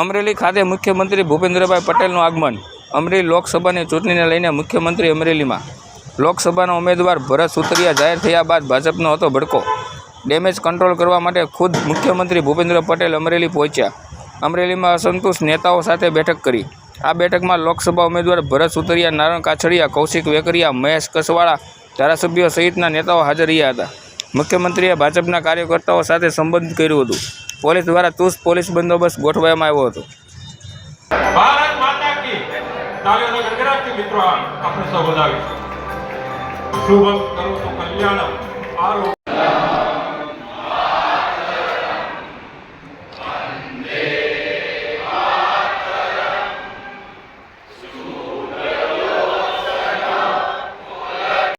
અમરેલી ખાતે મુખ્યમંત્રી ભૂપેન્દ્રભાઈ પટેલનું આગમન। અમરેલી લોકસભાની ચૂંટણીને લઈને મુખ્યમંત્રી અમરેલીમાં। લોકસભાના ઉમેદવાર ભરત સુતરિયા જાહેર થયા બાદ ભાજપનો હતો ભડકો। ડેમેજ કંટ્રોલ કરવા માટે ખુદ મુખ્યમંત્રી ભૂપેન્દ્ર પટેલ અમરેલી પહોંચ્યા। અમરેલીમાં અસંતુષ્ટ નેતાઓ સાથે બેઠક કરી। આ બેઠકમાં લોકસભા ઉમેદવાર ભરત સુતરિયા, નારણ કાછડિયા, કૌશિક વેકરિયા, મહેશ કસવાળા ધારાસભ્યો સહિતના નેતાઓ હાજર રહ્યા હતા। મુખ્યમંત્રીએ ભાજપના કાર્યકર્તાઓ સાથે સંબોધન કર્યું હતું। પોલીસ દ્વારા ચુસ્ત પોલીસ બંદોબસ્ત ગોઠવવામાં આવ્યો હતો। ભારત માતા કી તાળીઓના ગણગણાટથી મિત્રો આપણે સૌ વધાવીશું। શુભમ કરોતો કલ્યાણમ।